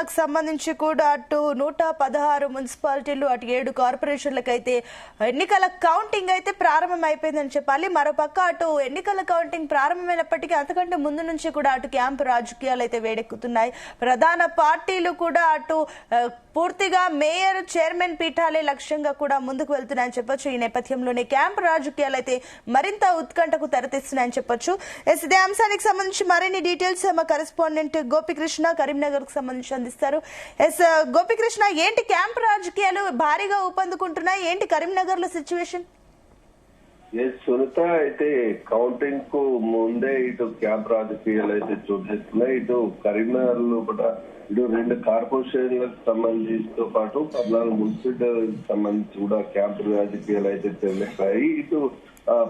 తెలంగాణకు సంబంధించి కూడా అటు 116 మున్సిపాలిటీలు అటు 7 కార్పొరేషన్లకైతే ఎన్నికల కౌంటింగ్ అయితే ప్రారంభం అయిపోయిందని చెప్పాలి. మరోపక్క అటు ఎన్నికల కౌంటింగ్ ప్రారంభమైనప్పటికీ అంతకంటే ముందు నుంచి కూడా అటు క్యాంపు రాజకీయాలు అయితే వేడెక్కుతున్నాయి. ప్రధాన పార్టీలు కూడా అటు పూర్తిగా మేయర్ చైర్మన్ పీఠాలే లక్ష్యంగా కూడా ముందుకు వెళ్తున్నాయని చెప్పొచ్చు. ఈ నేపథ్యంలోనే క్యాంపు రాజకీయాలు అయితే మరింత ఉత్కంఠకు తెరతీస్తున్నాయని చెప్పొచ్చు. ఇదే అంశానికి సంబంధించి మరిన్ని డీటెయిల్స్ మా కరెస్పాండెంట్ గోపికృష్ణ కరీంనగర్ కు సంబంధించి అందిస్తారు. గోపికృష్ణ, ఏంటి క్యాంపు రాజకీయాలు భారీగా ఊపందుకుంటున్నాయి, ఏంటి కరీంనగర్ లో సిచ్యువేషన్? సునీత, అయితే కౌంటింగ్ కు ముందే ఇటు క్యాంప్ రాజకీయాలు అయితే చోటు చేసుకున్నాయి. ఇటు కరీంనగర్ లో కూడా ఇటు 2 కార్పొరేషన్లకు సంబంధించితో పాటు 14 మున్సిపల్ సంబంధించి కూడా క్యాంప్ రాజకీయాలు అయితే తెలిసాయి. ఇటు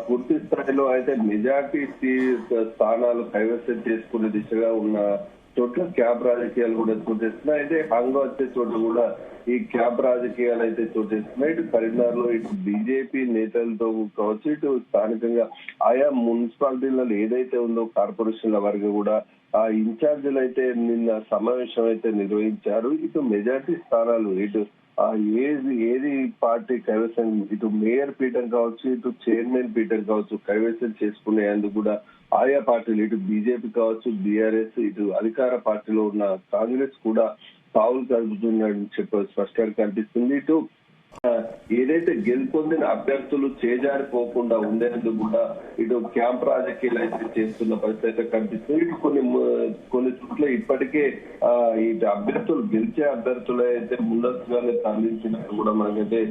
పూర్తి స్థాయిలో అయితే మెజార్టీ స్థానాలు కైవసం చేసుకునే దిశగా ఉన్న చోట్ల క్యాంప్ రాజకీయాలు కూడా చోటేస్తున్నాయి. అయితే హంగా వచ్చే చోట్ల కూడా ఈ క్యాంప్ రాజకీయాలు అయితే చోటేస్తున్నాయి. ఇటు కరీంనగర్ లో ఇటు బీజేపీ నేతలతో కావచ్చు, ఇటు స్థానికంగా ఆయా మున్సిపాలిటీలలో ఏదైతే ఉందో కార్పొరేషన్ల వరకు కూడా ఆ ఇన్ఛార్జీలు అయితే నిన్న సమావేశం అయితే నిర్వహించారు. ఇటు మెజార్టీ స్థానాలు ఇటు ఏది పార్టీ కైవసం, ఇటు మేయర్ పీఠం కావచ్చు, ఇటు చైర్మన్ పీఠం కావచ్చు కైవసం చేసుకునేందుకు కూడా ఆయా పార్టీలు ఇటు బీజేపీ కావచ్చు, బీఆర్ఎస్, ఇటు అధికార పార్టీలో ఉన్న కాంగ్రెస్ కూడా పావులు కలుపుతున్నాడని చెప్పి స్పష్టంగా కనిపిస్తుంది. ఇటు ఏదైతే గెలుపొందిన అభ్యర్థులు చేజారిపోకుండా ఉండేందుకు కూడా ఇటు క్యాంప్ రాజకీయాలు అయితే చేస్తున్న పరిస్థితి అయితే కనిపిస్తుంది. ఇటు కొన్ని చోట్ల ఇప్పటికే ఇటు అభ్యర్థులు గెలిచే అభ్యర్థులు అయితే ముందస్తుగానే తరలించినట్టు కూడా మనకైతే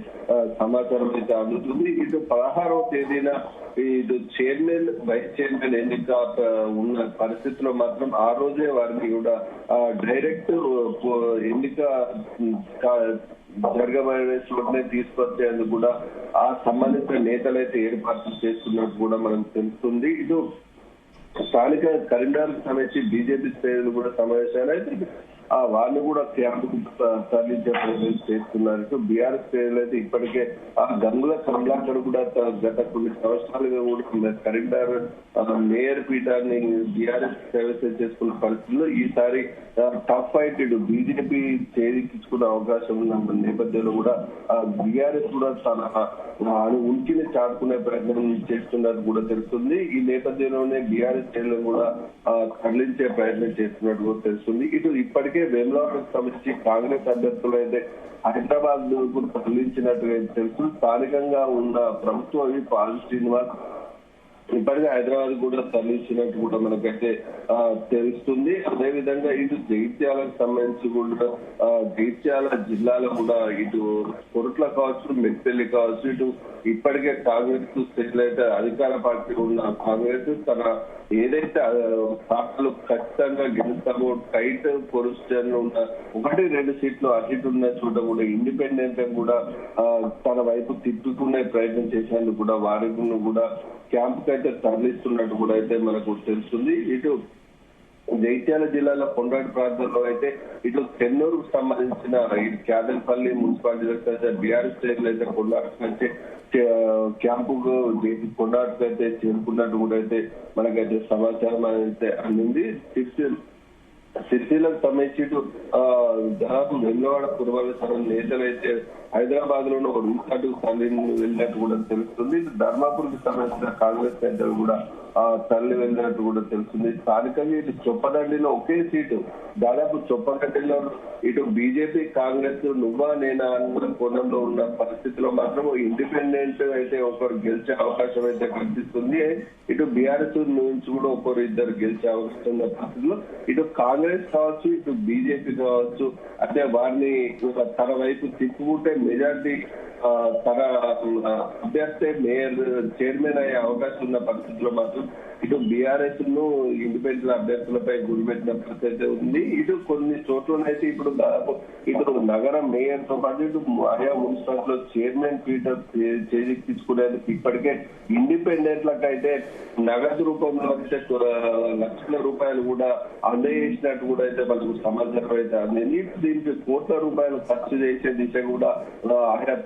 సమాచారం అయితే అందుతుంది. ఇటు 16వ తేదీన ఇటు చైర్మన్ వైస్ చైర్మన్ ఎన్నిక ఉన్న పరిస్థితిలో మాత్రం ఆ రోజే వారిని కూడా డైరెక్ట్ ఎన్నిక జరగబడే చోటనే తీసుకొచ్చేందుకు కూడా ఆ సంబంధిత నేతలైతే ఏర్పాట్లు చేస్తున్నట్టు కూడా మనకు తెలుస్తుంది. ఇటు స్థానిక కరీంనగర్ సంబంధించి బీజేపీ శ్రేణులు కూడా సమావేశాలు అయితే వాళ్ళు కూడా క్యాంపుకు తరలించే ప్రయత్నం చేస్తున్నారు. ఇటు బీఆర్ఎస్ శ్రేణులు అయితే ఇప్పటికే ఆ గంగుల కమలాకర్ కూడా గత కొన్ని సంవత్సరాలుగా కూడా కరీంనగర్ మేయర్ పీఠాన్ని బీఆర్ఎస్ కైవసం చేసుకున్న పరిస్థితుల్లో ఈసారి టఫ్ ఫైట్ ఇటు బీజేపీ చేదిక్కించుకునే అవకాశం ఉన్న నేపథ్యంలో కూడా బీఆర్ఎస్ కూడా తన ఉనికిని చాటుకునే ప్రయత్నం చేస్తున్నట్టు కూడా తెలుస్తుంది. ఈ నేపథ్యంలోనే బీఆర్ఎస్ శ్రేణులను కూడా తరలించే ప్రయత్నం చేస్తున్నట్టు కూడా తెలుస్తుంది. ఇటు ఇప్పటికే వేములవాడకు సంబంధించి కాంగ్రెస్ అభ్యర్థులు అయితే హైదరాబాద్ కూడా తరలించినట్టుగా తెలుసు. స్థానికంగా ఉన్న ప్రభుత్వ పాల్ శ్రీనివాస్ ఇప్పటికే హైదరాబాద్ కూడా తరలించినట్టు కూడా మనకైతే తెలుస్తుంది. అదేవిధంగా ఇటు జగిత్యాలకు సంబంధించి కూడా జగిత్యాల జిల్లాలో కూడా ఇటు కొరుట్ల కావచ్చు, మెట్పల్లి కావచ్చు, ఇటు ఇప్పటికే కాంగ్రెస్ సెటిల్ అయితే అధికార పార్టీ ఉన్న కాంగ్రెస్ తన ఏదైతే పార్టీలు ఖచ్చితంగా గెలుస్తామో టైట్ పొజిషన్ ఉన్న 1-2 సీట్లు అటు ఉన్న చోట కూడా ఇండిపెండెంట్ కూడా తన వైపు తిప్పుకునే ప్రయత్నం చేసేందుకు కూడా వారికి కూడా క్యాంప్ కి అయితే తరలిస్తున్నట్టు కూడా అయితే మనకు తెలుస్తుంది. ఇటు జగిత్యాల జిల్లాలో కొండాటి ప్రాంతంలో అయితే ఇటు చెన్నూరుకు సంబంధించిన క్యాదన్పల్లి మున్సిపాలిటీ బీఆర్ఎస్ శ్రేణులు అయితే కొండాటి క్యాంపుకు కొండాటికి అయితే చేరుకున్నట్టు కూడా అయితే మనకైతే సమాచారం అయితే అందింది. సిరిసిల్లకు సంబంధించి దాదాపు వెల్లవాడ పురపాలక నేతలు అయితే హైదరాబాద్ లో ఒక రిసార్ట్ కు వెళ్ళినట్టు కూడా తెలుస్తుంది. ధర్మాపూర్ కి సంబంధించిన కాంగ్రెస్ నేతలు కూడా తరలి వెళ్ళినట్టు కూడా తెలుస్తుంది. స్థానికంగా ఇటు చొప్పదండిలో ఒకే సీటు, దాదాపు చొప్పదండిలో ఇటు బీజేపీ కాంగ్రెస్ నువ్వా నేనా అన్న కోణంలో ఉన్న పరిస్థితిలో మాత్రం ఇండిపెండెంట్ అయితే ఒకరు గెలిచే అవకాశం అయితే కనిపిస్తుంది. ఇటు బీఆర్ఎస్ నుంచి కూడా ఒకరు ఇద్దరు గెలిచే అవకాశం ఉన్న పరిస్థితుల్లో ఇటు కాంగ్రెస్ కావచ్చు, ఇటు బీజేపీ కావచ్చు, అంటే వారిని తన వైపు తిప్పుకుంటే మెజార్టీ తన అభ్యర్థి మేయర్ చైర్మన్ అయ్యే అవకాశం ఉన్న పరిస్థితుల్లో మాత్రం ఇటు బీఆర్ఎస్ ను ఇండిపెండెంట్ అభ్యర్థులపై గురిపెట్టిన పరిస్థితి ఉంది. ఇటు కొన్ని చోట్లనైతే ఇప్పుడు దాదాపు ఇటు నగర మేయర్ తో పాటు ఇటు ఆయా మున్సిపాలిటీలో చైర్మన్ పీఠం చేజిక్కించుకునేందుకు ఇప్పటికే ఇండిపెండెంట్లకు అయితే నగదు రూపంలో అయితే లక్షల రూపాయలు కూడా అందజేసినట్టు కూడా అయితే మనకు సమాచారం అయితే అందింది. దీనికి కోట్ల రూపాయలు ఖర్చు చేసే దిశ కూడా ఆయా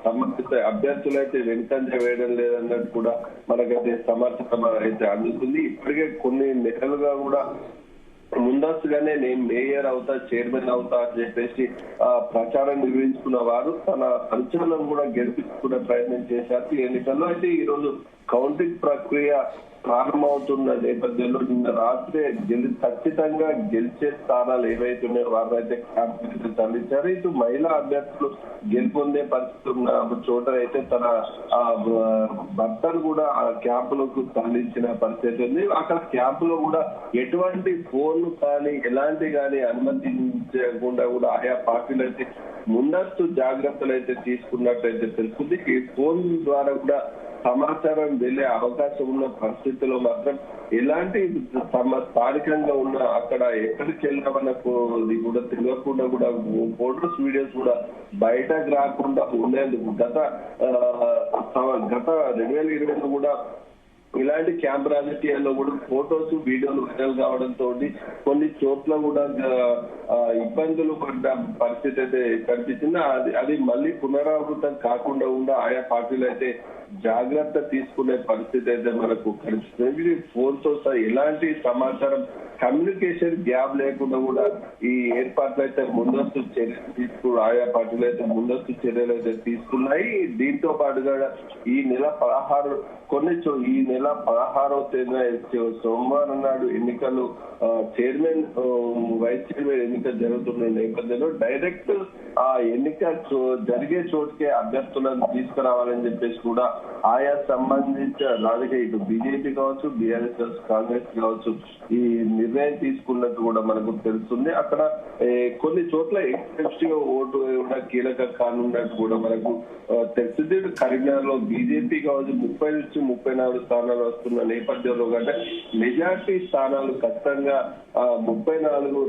సంబంధిత అభ్యర్థులు అయితే వెనుకంజ వేయడం లేదన్నట్టు కూడా మనకైతే సమాచారం అయితే అందుతుంది. ఇప్పటికే కొన్ని నెలలుగా కూడా ముందస్తుగానే నేను మేయర్ అవుతా, చైర్మన్ అవుతా అని చెప్పేసి ప్రచారం నిర్వహించుకున్న వారు తన అనుచరులను కూడా గెలిపించుకునే ప్రయత్నం చేశారు ఈ ఎన్నికల్లో. అయితే ఈ రోజు కౌంటింగ్ ప్రక్రియ ప్రారంభమవుతున్న నేపథ్యంలో నిన్న రాత్రి ఖచ్చితంగా గెలిచే స్థానాలు ఏవైతే ఉన్నాయో వారినైతే క్యాంపు తరలించారు. ఇటు మహిళా అభ్యర్థులు గెలుపొందే పరిస్థితి ఉన్న చోట అయితే తన భర్తను కూడా ఆ క్యాంపులకు తరలించిన పరిస్థితి ఉంది. అక్కడ క్యాంపులో కూడా ఎటువంటి ఫోన్లు కానీ ఎలాంటి కానీ అనుమతించకుండా కూడా ఆయా పార్టీలు అయితే ముందస్తు జాగ్రత్తలు అయితే తీసుకున్నట్లయితే తెలుస్తుంది. ఈ ఫోన్ ద్వారా కూడా సమాచారం వెళ్లే అవకాశం ఉన్న పరిస్థితుల్లో మాత్రం ఎలాంటి స్థానికంగా ఉన్న అక్కడ ఎక్కడికి వెళ్ళామన్నది కూడా తెలియకుండా కూడా ఫోటోస్ వీడియోస్ కూడా బయటకు రాకుండా ఉండేందుకు గత 2020లో కూడా ఇలాంటి క్యాంప్ రాజకీయాల్లో కూడా ఫోటోస్ వీడియోలు వైరల్ కావడంతో కొన్ని చోట్ల కూడా ఇబ్బందులు పడ్డ పరిస్థితి అయితే కనిపించింది. అది మళ్ళీ పునరావృతం కాకుండా కూడా ఆయా పార్టీలు అయితే జాగ్రత్త తీసుకునే పరిస్థితి అయితే మనకు కనిపిస్తుంది. ఫోన్ తో ఎలాంటి సమాచారం కమ్యూనికేషన్ గ్యాప్ లేకుండా కూడా ఈ ఏర్పాట్లు అయితే ముందస్తు చర్యలు ఆయా పార్టీలు అయితే ముందస్తు చర్యలు అయితే తీసుకున్నాయి. దీంతో పాటుగా ఈ నెల 16వ తేదీన సోమవారం నాడు ఎన్నికలు చైర్మన్, వైస్ చైర్మన్ ఎన్నిక జరుగుతున్న నేపథ్యంలో డైరెక్ట్ ఆ ఎన్నిక జరిగే చోటుకే అభ్యర్థులను తీసుకురావాలని చెప్పేసి కూడా ఆయా సంబంధించిన రాజకీయ ఇటు బీజేపీ కావచ్చు, బీఆర్ఎస్ కావచ్చు, కాంగ్రెస్ కావచ్చు ఈ నిర్ణయం తీసుకున్నట్టు కూడా మనకు తెలుస్తుంది. అక్కడ కొన్ని చోట్ల ఎక్స్పెక్టివ్ ఓటు కూడా కీలక కానున్నట్టు కూడా మనకు తెలుస్తుంది. కరీంనగర్ లో బీజేపీ కావచ్చు 30 నుంచి 34 స్థానాలు వస్తున్న నేపథ్యంలో కంటే మెజార్టీ స్థానాలు ఖచ్చితంగా 34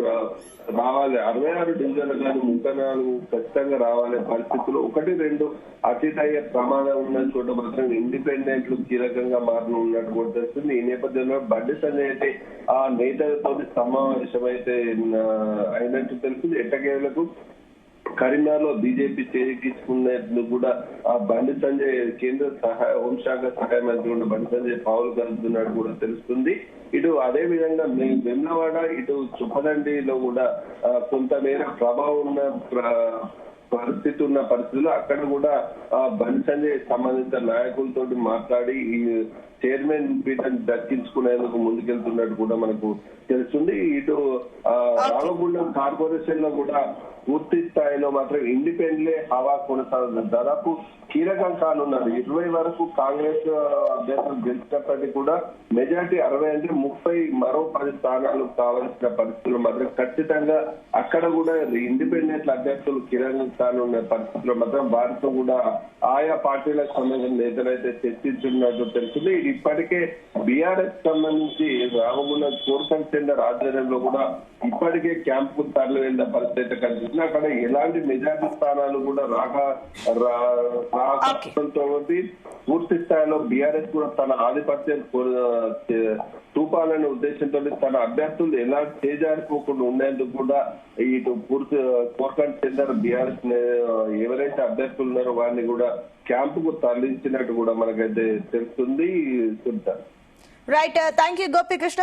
రావాలి. 66 డివిజన్లు కానీ 34 ఖచ్చితంగా రావాలనే పరిస్థితులు 1-2 అతిథి అయ్యే ప్రమాదం ఉన్న చోట మాత్రం ఇండిపెండెంట్లు కీలకంగా మారనున్నట్టు కూడా తెలుస్తుంది. ఈ నేపథ్యంలో బండి సంజయ్ అయితే ఆ నేతలతో సమావేశం అయితే అయినట్టు తెలుస్తుంది. ఎట్టకేలకు కరీంనగర్ లో బీజేపీ తీసుకునేందుకు కూడా ఆ బండి సంజయ్ కేంద్ర హోంశాఖ సహాయ మంత్రి ఉన్న బండి సంజయ్ పావులు కలుపుతున్నట్టు కూడా తెలుస్తుంది. ఇటు అదే విధంగా వెమ్లవాడ ఇటు చుప్పదండిలో కూడా కొంతమేర ప్రభావం ఉన్న పరిస్థితుల్లో అక్కడ కూడా బండి సంజయ్ సంబంధిత నాయకులతో మాట్లాడి ఈ చైర్మన్ పీఠం దక్కించుకునేందుకు ముందుకెళ్తున్నట్టు కూడా మనకు తెలుస్తుంది. ఇటు రామగుండం కార్పొరేషన్ లో కూడా పూర్తి స్థాయిలో మాత్రం ఇండిపెండెంట్ హవా కొనసాగుతుంది. దాదాపు కీలకం కానున్నారు. 20 వరకు కాంగ్రెస్ అభ్యర్థులు గెలిచినప్పటికీ కూడా మెజార్టీ 60 అంటే 30 మరో 10 స్థానాలు కావాల్సిన పరిస్థితులు మాత్రం ఖచ్చితంగా అక్కడ కూడా ఇండిపెండెంట్ అభ్యర్థులు కీలకం కానున్న పరిస్థితుల్లో మాత్రం వారితో కూడా ఆయా పార్టీలకు సంబంధించిన నేతలైతే చర్చించున్నట్టు తెలుస్తుంది. ఇప్పటికే బీఆర్ఎస్ సంబంధించి రామగుండం కోర్కన్ సెంటర్ ఆధ్వర్యంలో కూడా ఇప్పటికే క్యాంపు తరలి వెళ్ళిన పరిస్థితి కనిపిస్తుంది. అక్కడ ఎలాంటి మెజార్టీ స్థానాలు కూడా రాకపోవడంతో పూర్తి స్థాయిలో బీఆర్ఎస్ కూడా తన ఆధిపత్యం చూపాలనే ఉద్దేశంతో తన అభ్యర్థులు ఎలా చేజారిపోకుండా ఉండేందుకు కూడా ఇటు పూర్తి కోర్కన్ సెంటర్ బీఆర్ఎస్ ఎవరైతే అభ్యర్థులు ఉన్నారో వారిని కూడా క్యాంపుకు తరలించినట్టు కూడా మనకైతే తెలుస్తుంది. Right, thank you Gopikrishna.